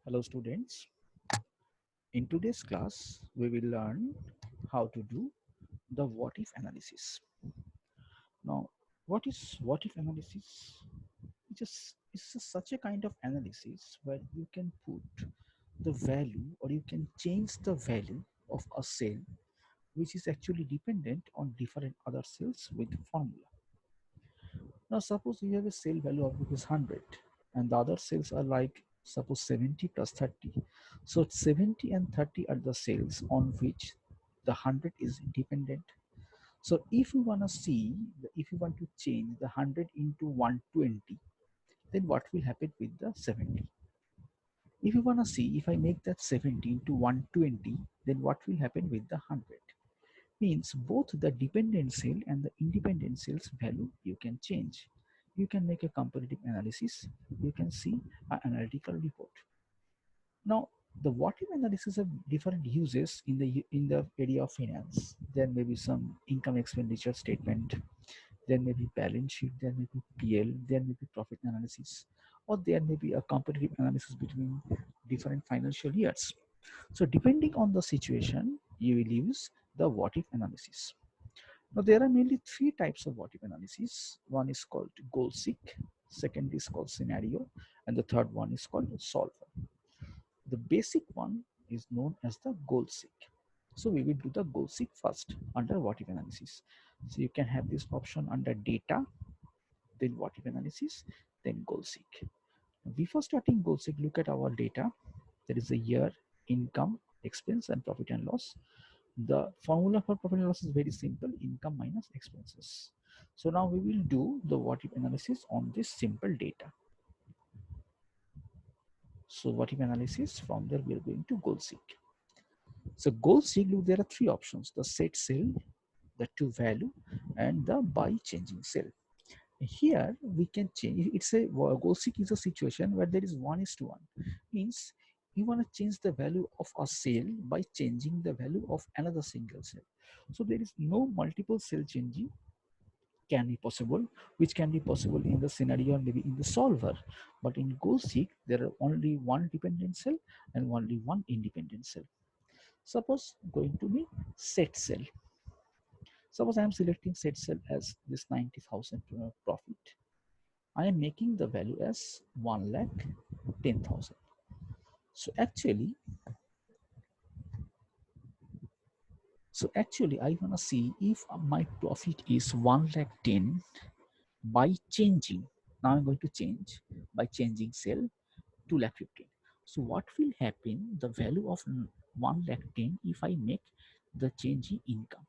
Hello students. In today's class, we will learn how to do the what if analysis. Now, what is what if analysis? It's just such a kind of analysis where you can put the value or you can change the value of a cell which is actually dependent on different other cells with formula. Now, suppose you have a cell value of rupees 100 and the other cells are like suppose 70 plus 30. So 70 and 30 are the cells on which the 100 is dependent. So if you want to see, if you want to change the 100 into 120, then what will happen with the 70? If you want to see, if I make that 70 into 120, then what will happen with the 100? Means both the dependent cell and the independent cell's value you can change. You can make a comparative analysis. You can see an analytical report. Now, the what if analysis have different uses in the area of finance. There may be some income expenditure statement. There may be balance sheet. There may be PL. There may be profit analysis, or there may be a comparative analysis between different financial years. So, depending on the situation, you will use the what if analysis. Now, there are mainly three types of what if analysis. One is called goal seek, second is called scenario, and the third one is called solver. The basic one is known as the goal seek. So we will do the goal seek first under what if analysis. So you can have this option under data, then what if analysis, then goal seek. Before starting goal seek, look at our data. There is a year, income, expense, and profit and loss. The formula for profit and loss is very simple: income minus expenses. So now we will do the what if analysis on this simple data. So what if analysis, from there we are going to goal seek. So goal seek, look, there are three options: the set cell, the to value, and the by changing cell. Here we can change. It's a goal seek is a situation where there is 1:1. Means you want to change the value of a cell by changing the value of another single cell. So there is no multiple cell changing can be possible, which can be possible in the scenario or maybe in the solver. But in goal seek, there are only one dependent cell and only one independent cell. Suppose going to be set cell. Suppose I am selecting set cell as this 90,000 profit. I am making the value as 1,10,000. So actually I want to see if my profit is 1,10,000 by changing. Now I'm going to change by changing cell 2,15,000. So what will happen? The value of 1,10,000 if I make the change in income.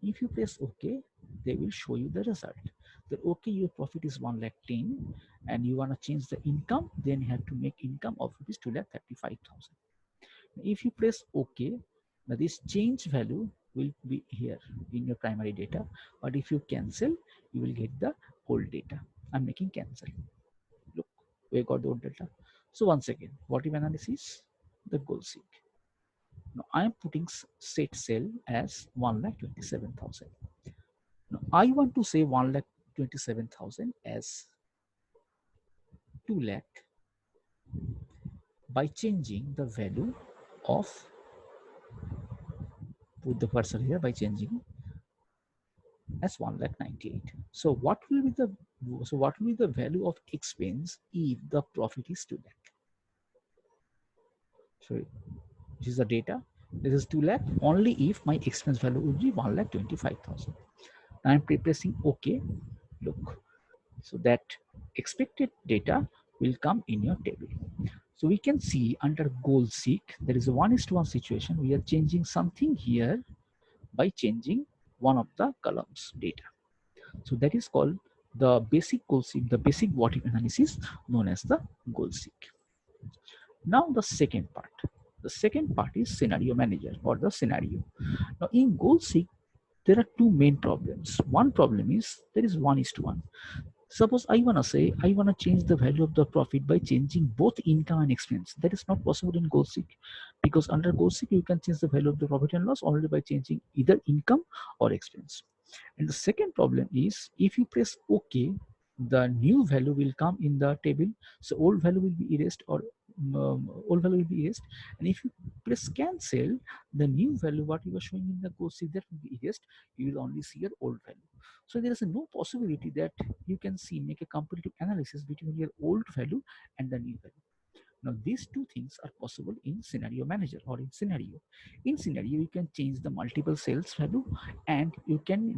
If you press OK, they will show you the result. That okay, your profit is 1,10,000 and you want to change the income, then you have to make income of rupees 2,35,000. If you press OK, now this change value will be here in your primary data. But if you cancel, you will get the old data. I'm making cancel. Look, we got the old data. So once again, what if analysis? The goal seek. Now I am putting set cell as 1,27,000. Now I want to say 1,27,000 as 2 lakh by changing the value of, put the cursor here, by changing as 1,98,000. So what will be the value of expense if the profit is 2 lakh? So this is the data. This is 2 lakh only if my expense value would be 1,25,000. Now I'm pressing OK. Look, so that expected data will come in your table. So we can see under goal seek, there is a 1:1 situation. We are changing something here by changing one of the columns data. So that is called the basic goal seek, the basic what if analysis known as the goal seek. Now the second part. The second part is scenario manager or the scenario. Now in goal seek, there are two main problems. One problem is there is 1:1. Suppose I want to say I want to change the value of the profit by changing both income and expense. That is not possible in goal seek, because under goal seek you can change the value of the profit and loss only by changing either income or expense. And the second problem is if you press OK, the new value will come in the table. So old value will be erased or old value will be erased. And if you press cancel, the new value what you are showing in the code sheet that will be erased. You will only see your old value. So there is no possibility that you can see make a comparative analysis between your old value and the new value. Now these two things are possible in scenario manager or in scenario. In scenario, you can change the multiple sales value, and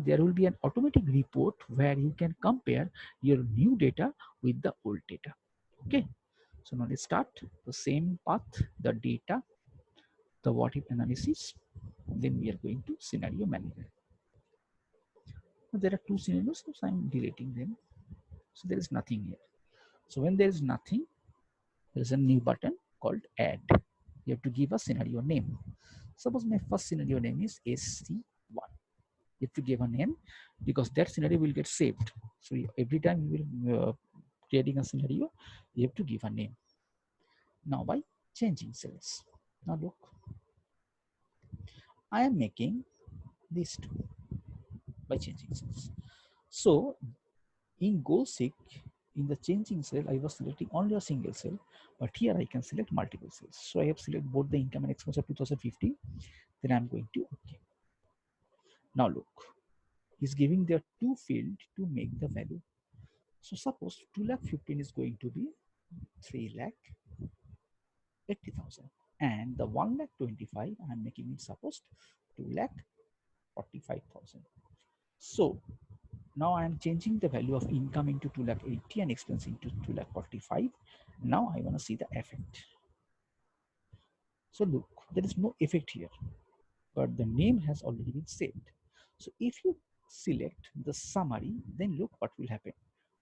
there will be an automatic report where you can compare your new data with the old data. Okay. So now let's start the same path, the data, the what if analysis, then we are going to scenario manager. Now, there are two scenarios, so I'm deleting them. So there is nothing here. So when there is nothing, there is a new button called add. You have to give a scenario name. Suppose my first scenario name is SC1. You have to give a name because that scenario will get saved. So every time you will creating a scenario, you have to give a name. Now by changing cells. Now look, I am making these two by changing cells. So in GoSeek, in the changing cell, I was selecting only a single cell, but here I can select multiple cells. So I have selected both the income and expense of 2050. Then I'm going to OK. Now look, he's giving there two field to make the value. So suppose 2,15,000 is going to be 3,80,000, and the 1,25,000 I'm making it suppose 2,45,000. So now I am changing the value of income into 2,80,000 and expense into 2,45,000. Now I want to see the effect. So look, there is no effect here, but the name has already been saved. So if you select the summary, then look what will happen.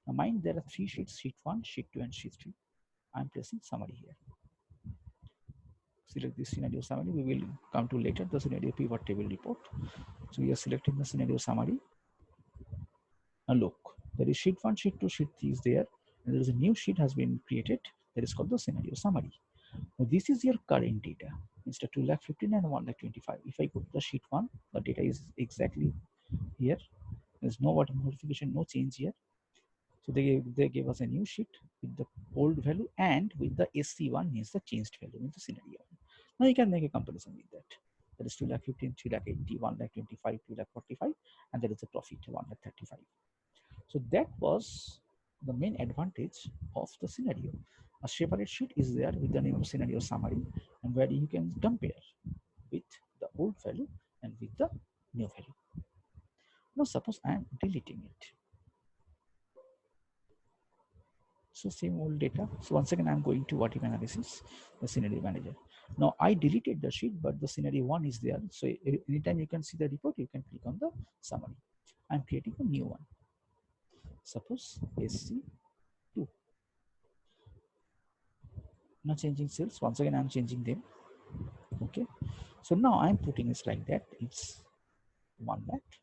Now mind there are three sheets, sheet 1, sheet 2 and sheet 3. I'm pressing summary here. Select this scenario summary. We will come to later the scenario pivot table report. So we are selecting the scenario summary. Now look, there is sheet 1, sheet 2, sheet 3 is there, and there is a new sheet has been created that is called the scenario summary. Now this is your current data. Instead 2,15,000 and 1,25,000. If I go to the sheet 1, the data is exactly here. There's no what modification, no change here. So they gave us a new sheet with the old value and with the SC1 means the changed value in the scenario. Now you can make a comparison with that. That is 2,15,000, 3,80,000, 1,25,000, 2,45,000, and there is a profit 1,35,000. So that was the main advantage of the scenario. A separate sheet is there with the name of scenario summary, and where you can compare with the old value and with the new value. Now suppose I am deleting it. So same old data. So once again, I'm going to what if analysis, the scenario manager. Now I deleted the sheet, but the scenario 1 is there. So anytime you can see the report, you can click on the summary. I'm creating a new one. Suppose SC2. Now changing cells. Once again, I'm changing them. Okay. So now I'm putting it like that. It's 1 lakh,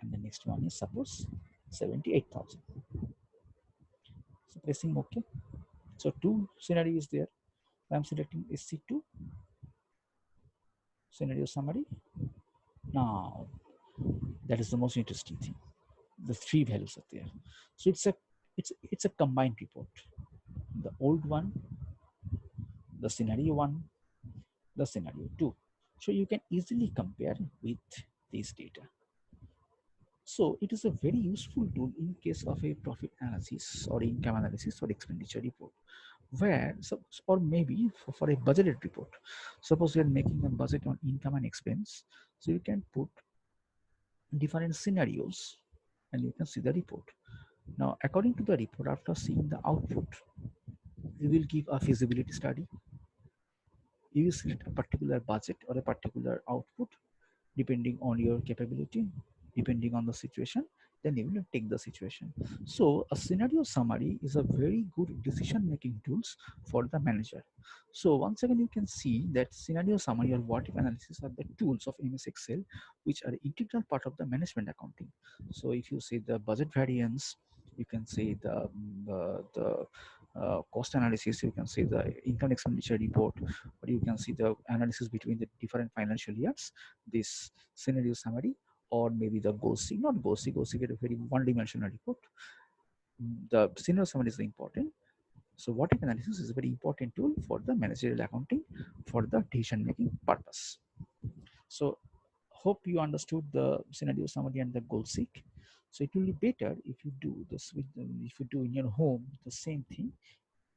and the next one is suppose 78,000. So pressing OK. So two scenario is there. I'm selecting SC2 scenario summary. Now that is the most interesting thing. The three values are there. So it's a combined report. The old one, the scenario 1, the scenario 2. So you can easily compare with these data. So it is a very useful tool in case of a profit analysis or income analysis or expenditure report, where or maybe for a budgeted report. Suppose you are making a budget on income and expense, so you can put different scenarios and you can see the report. Now according to the report, after seeing the output, you will give a feasibility study. You will select a particular budget or a particular output depending on your capability, depending on the situation, then you will take the situation. So a scenario summary is a very good decision making tools for the manager. So once again, you can see that scenario summary or what if analysis are the tools of MS Excel, which are integral part of the management accounting. So if you say the budget variance, you can say the cost analysis, you can see the income expenditure report, or you can see the analysis between the different financial years, this scenario summary, or maybe the GOSI, not GOSI, GOSI get a very one-dimensional report. The scenario summary is important. So what if analysis is a very important tool for the managerial accounting for the decision making purpose. So hope you understood the scenario summary and the goal seek. So it will be better if you do this with if you do in your home the same thing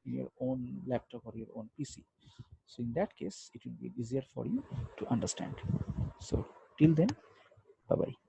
in your own laptop or your own PC. So in that case, it will be easier for you to understand. So till then, bye bye.